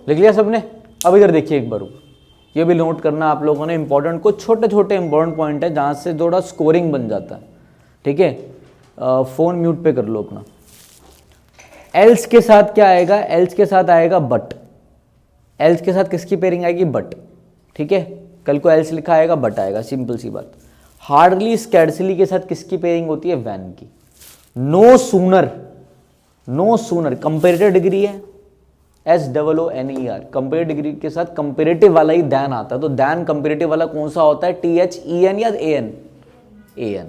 लिख लिया सबने? अब इधर देखिए एक बार, ये भी नोट करना आप लोगों ने इंपॉर्टेंट, कुछ छोटे छोटे इंपॉर्टेंट पॉइंट है जहाँ से थोड़ा स्कोरिंग बन जाता है, ठीक है। फ़ोन म्यूट पे कर लो अपना। एल्स के साथ क्या आएगा? एल्स के साथ आएगा बट। एल्स के साथ किसकी पेयरिंग आएगी? बट, ठीक है। कल को एल्स लिखा आएगा, बट आएगा, सिंपल सी बात। हार्डली स्कैर्सली के साथ किसकी पेयरिंग होती है? वैन की। No sooner, no sooner comparative degree है, SOONER, कंपेरेटिव डिग्री के साथ कंपेरेटिव वाला ही दैन आता है। तो दैन कंपेरेटिव वाला कौन सा होता है? THEN या AN? AN,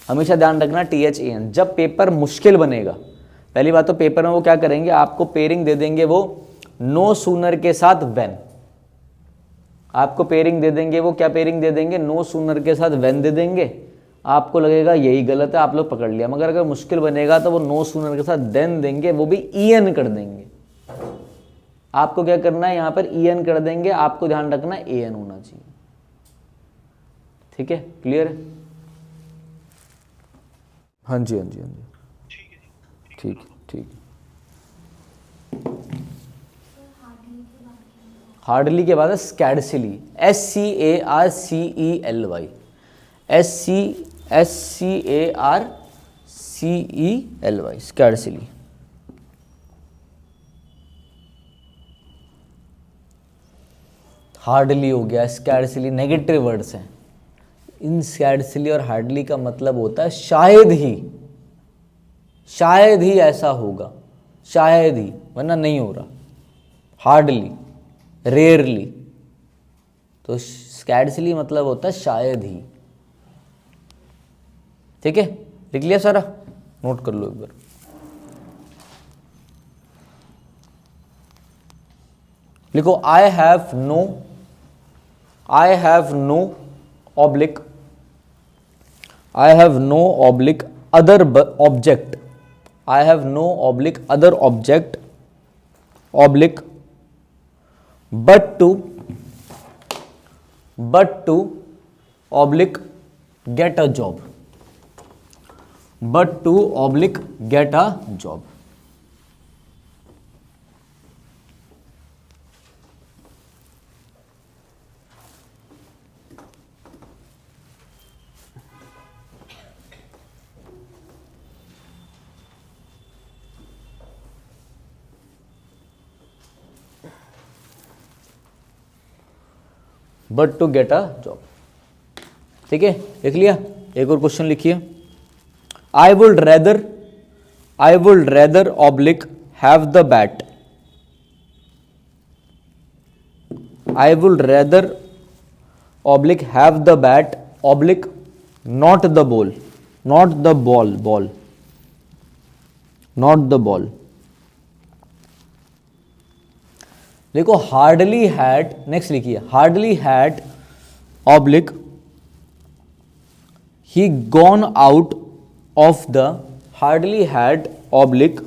हमेशा ध्यान रखना THAN। जब पेपर मुश्किल बनेगा, पहली बात तो पेपर में वो क्या करेंगे, आपको पेयरिंग दे देंगे वो नो सूनर के साथ व्हेन, आपको पेयरिंग दे देंगे वो, क्या पेयरिंग दे देंगे? नो सूनर के साथ व्हेन दे देंगे। आपको लगेगा यही गलत है, आप लोग पकड़ लिया, मगर अगर मुश्किल बनेगा तो वो नो सूनर के साथ देन देंगे, वो भी EN कर देंगे। आपको क्या करना है, यहां पर EN कर देंगे, आपको ध्यान रखना AN होना चाहिए, ठीक है। क्लियर है? हाँ जी, हाँ जी, हाँ जी, ठीक है, ठीक है। हार्डली के बाद है scarcely, SCARCELY, SCARCELY, scarcely. Hardly हो गया, स्कैर्सली नेगेटिव वर्ड्स हैं। इन स्कैर्सली और हार्डली का मतलब होता है शायद ही, शायद ही ऐसा होगा, शायद ही, वरना नहीं हो रहा। हार्डली, रेयरली, तो स्कैर्सली मतलब होता है शायद ही, ठीक है। लिख लिया सारा? नोट कर लो एक बार। लिखो I have no, I have no oblique, I have no oblique other object, I have no oblique other object oblique but to oblique get a job, but to oblique get a job। But to get a job, ठीक है। लिख लिया? एक और question लिखिए। I would rather oblique have the bat, I would rather oblique have the bat oblique not the ball, not the ball, ball not the ball. देखो hardly had, next लिखिए, hardly had oblique he gone out of the, hardly had oblique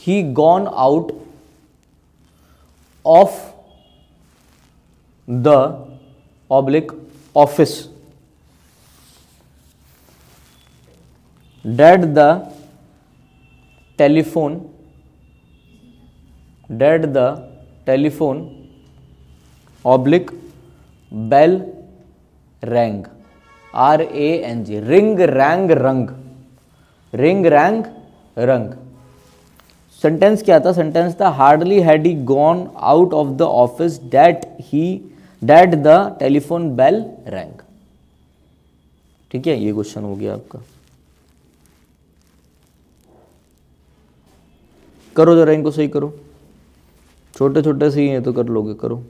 he gone out of the oblique office dead the telephone, dead the telephone oblique bell rang, RANG, ring rang rung, ring rang rung. Sentence क्या था? Sentence था hardly had he gone out of the office date the telephone bell rang, ठीक है। ये question हो गया आपका। करो जरा इनको सही करो, छोटे छोटे से ही हैं तो कर लोगे, करो।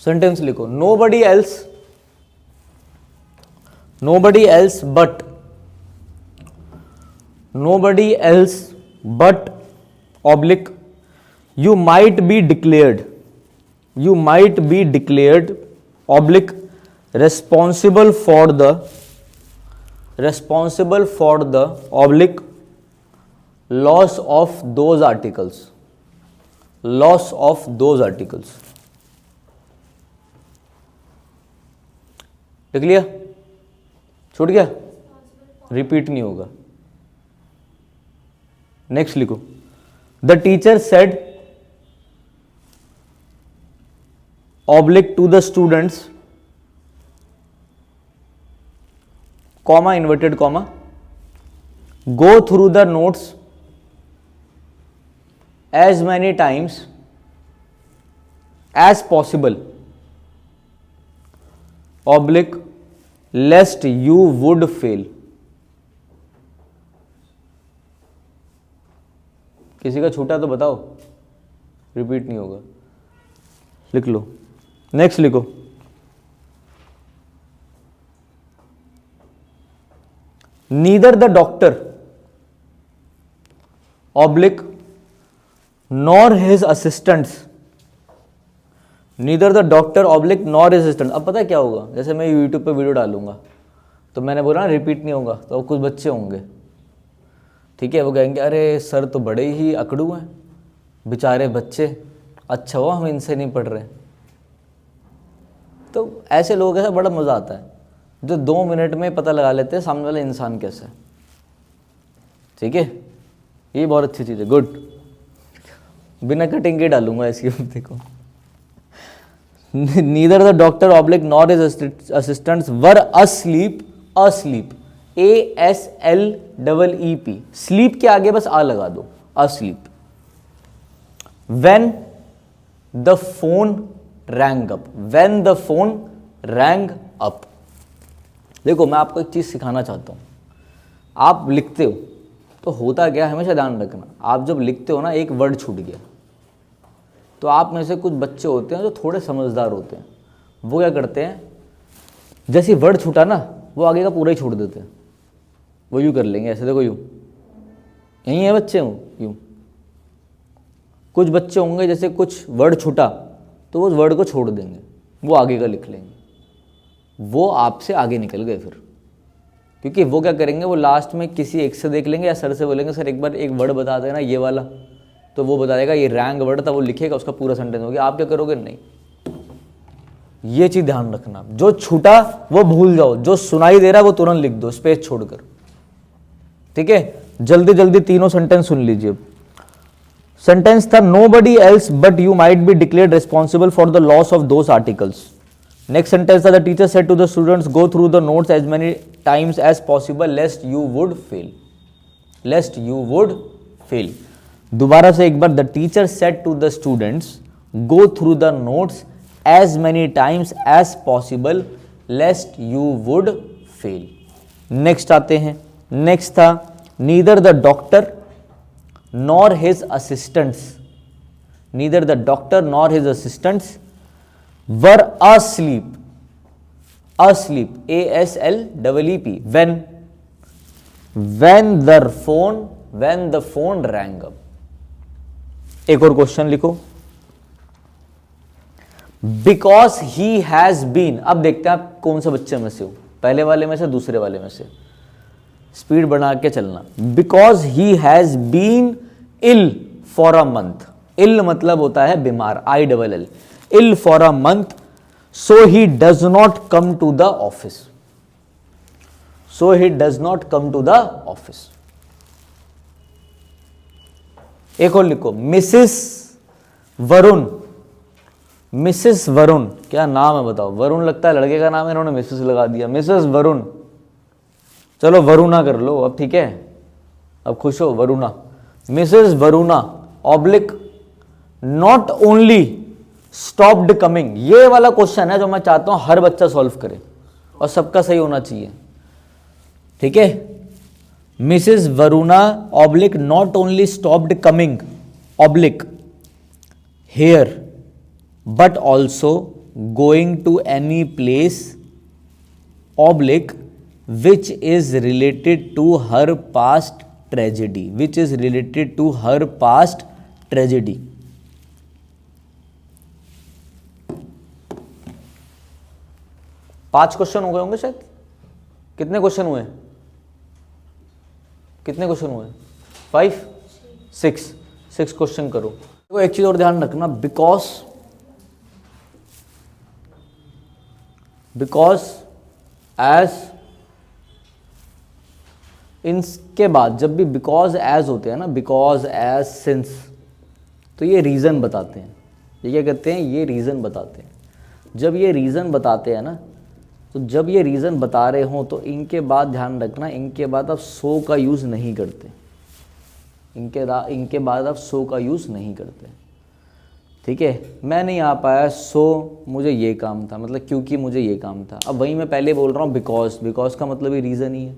सेंटेंस लिखो, nobody else but oblique you might be declared oblique responsible for the oblique loss of those articles लिख लिया, छूट गया, रिपीट नहीं होगा। नेक्स्ट लिखो, the teacher said oblique to the students, comma, inverted comma, go through the notes as many times as possible, oblique, lest you would fail। किसी का छूटा तो बताओ, रिपीट नहीं होगा, लिख लो। नेक्स्ट लिखो, neither the doctor oblique nor his assistants, neither the doctor oblique nor his assistant. अब पता है क्या होगा, जैसे मैं यूट्यूब पे वीडियो डालूंगा तो मैंने बोला ना रिपीट नहीं होगा, तो कुछ बच्चे होंगे, ठीक है, वो कहेंगे अरे सर तो बड़े ही अकड़ू हैं, बेचारे बच्चे, अच्छा हुआ हम इनसे नहीं पढ़ रहे। तो ऐसे लोगों से बड़ा मज़ा आता है जो 2 मिनट में पता लगा लेते हैं सामने वाला इंसान कैसा है, ठीक है, ये बहुत अच्छी चीज़ है, गुड। बिना कटिंग के डालूंगा इसकी, देखो, neither the doctor oblique nor his assistants were asleep, ASLEEP, sleep के आगे बस आ लगा दो, asleep, when the phone rang up, देखो मैं आपको एक चीज़ सिखाना चाहता हूँ, आप लिखते हो तो होता क्या, हमेशा ध्यान रखना, आप जब लिखते हो ना एक वर्ड छूट गया, तो आप में से कुछ बच्चे होते हैं जो थोड़े समझदार होते हैं, वो क्या करते हैं, जैसे वर्ड छूटा ना वो आगे का पूरा ही छोड़ देते हैं, वो यूँ कर लेंगे, ऐसे देखो यूँ, यहीं है बच्चे हूँ यूँ। कुछ बच्चे होंगे जैसे कुछ वर्ड छूटा तो वो उस वर्ड को छोड़ देंगे, वो आगे का लिख लेंगे, वो आपसे आगे निकल गए फिर, क्योंकि वो क्या करेंगे, वो लास्ट में किसी एक से देख लेंगे या सर से बोलेंगे सर एक बार एक वर्ड बता देना ये वाला, तो वो बता देगा ये रैंग वर्ड था, वो लिखेगा, उसका पूरा सेंटेंस हो गया। आप क्या करोगे, नहीं, ये चीज़ ध्यान रखना, जो छूटा वो भूल जाओ, जो सुनाई दे रहा है वो तुरंत लिख दो स्पेस छोड़कर, ठीक है। जल्दी जल्दी तीनों सेंटेंस सुन लीजिए। सेंटेंस था nobody else but you might be declared responsible for the loss of those articles. Next sentence था the teacher said to the students go through the notes as many times as possible lest you would fail। दोबारा से एक बार, the teacher said to the students go through the notes as many times as possible lest you would fail। Next आते हैं, next था neither the doctor nor his assistants were asleep, ASLEEP, when the phone rang up। एक और question लिखो, because he has been. अब देखते हैं आप कौन से बच्चे में से हो, पहले वाले में से, दूसरे वाले में से, स्पीड बढ़ा के चलना। Because he has been ill for a month, ill मतलब होता है बीमार, ILL, ill for a month, so he does not come to the office, एक और लिखो, मिसेस वरुण, क्या नाम है बताओ, वरुण लगता है लड़के का नाम है, इन्होंने मिसेस लगा दिया, मिसेस वरुण, चलो वरुणा कर लो अब, ठीक है, अब खुश हो, Varuna, Mrs Varuna oblique not only stopped coming. ये वाला क्वेश्चन है जो मैं चाहता हूं हर बच्चा सॉल्व करे और सबका सही होना चाहिए, ठीक है। Mrs Varuna oblique not only stopped coming oblique here but also going to any place oblique which is related to her past tragedy, tragedy. पांच क्वेश्चन हो गए होंगे शायद। कितने क्वेश्चन हुए? कितने क्वेश्चन हुए? 5 6 क्वेश्चन करो। देखो एक चीज और ध्यान रखना, बिकॉज एज, इनके बाद जब भी बिकॉज एज होते हैं ना, बिकॉज एज, सिंस, तो ये रीज़न बताते हैं। ये क्या कहते हैं? ये रीज़न बताते हैं। जब ये रीज़न बताते हैं ना, तो जब ये रीज़न बता रहे हों तो इनके बाद ध्यान रखना, इनके बाद आप सो का यूज़ नहीं करते। इनके बाद आप सो का यूज़ नहीं करते। ठीक है, मैं नहीं आ पाया सो मुझे ये काम था, मतलब क्योंकि मुझे ये काम था। अब वहीं मैं पहले बोल रहा हूँ बिकॉज का मतलब ये रीज़न ही है।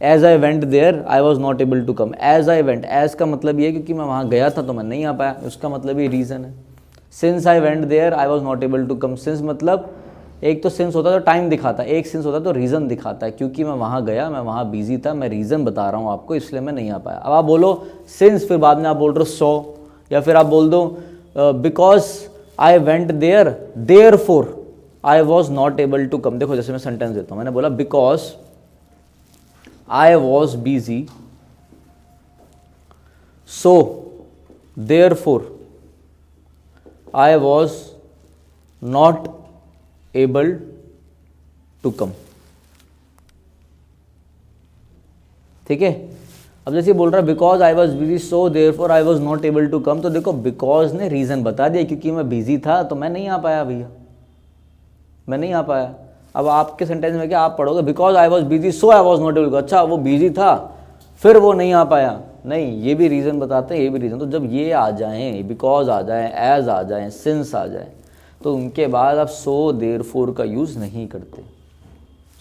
As I went there I was not able to come. As I went, as का मतलब ये है क्योंकि मैं वहाँ गया था तो मैं नहीं आ पाया, उसका मतलब ये रीज़न है। Since I went there I was not able to come. Since मतलब एक तो सिंस होता है तो टाइम दिखाता है, एक सिंस होता है तो रीज़न दिखाता है। क्योंकि मैं वहाँ गया, मैं वहाँ बिजी था, मैं रीज़न बता रहा हूँ आपको, इसलिए मैं नहीं आ पाया। अब आप बोलो सिंस, फिर बाद में आप बोल रहे हो सो, या फिर आप बोल दो because I went there therefore I was not able to come. देखो जैसे मैं सेंटेंस देता हूँ, मैंने बोला because I was busy, so therefore I was not able to come। ठीक है, अब जैसे बोल रहा है because I was busy so therefore I was not able to come, तो देखो बिकॉज ने रीज़न बता दिया, क्योंकि मैं बिजी था तो मैं नहीं आ पाया भैया, मैं नहीं आ पाया। अब आपके सेंटेंस में क्या आप पढ़ोगे because I was busy so I was not able. अच्छा वो बिजी था फिर वो नहीं आ पाया, नहीं, ये भी रीज़न बताते हैं, ये भी रीज़न। तो जब ये आ जाएं, बिकॉज आ जाएं, एज आ जाएं, सिंस आ जाए, तो उनके बाद आप सो देयरफॉर का यूज़ नहीं करते।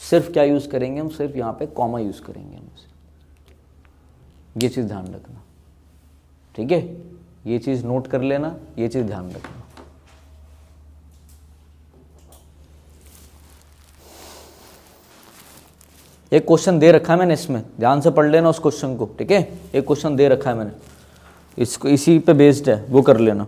सिर्फ क्या यूज़ करेंगे हम? सिर्फ यहाँ पे कॉमा यूज़ करेंगे हम। ये चीज़ ध्यान रखना, ठीक है, ये चीज़ नोट कर लेना, ये चीज़ ध्यान रखना। एक क्वेश्चन दे रखा है मैंने, इसमें ध्यान से पढ़ लेना उस क्वेश्चन को, ठीक है। एक क्वेश्चन दे रखा है मैंने, इसको इसी पे बेस्ड है, वो कर लेना।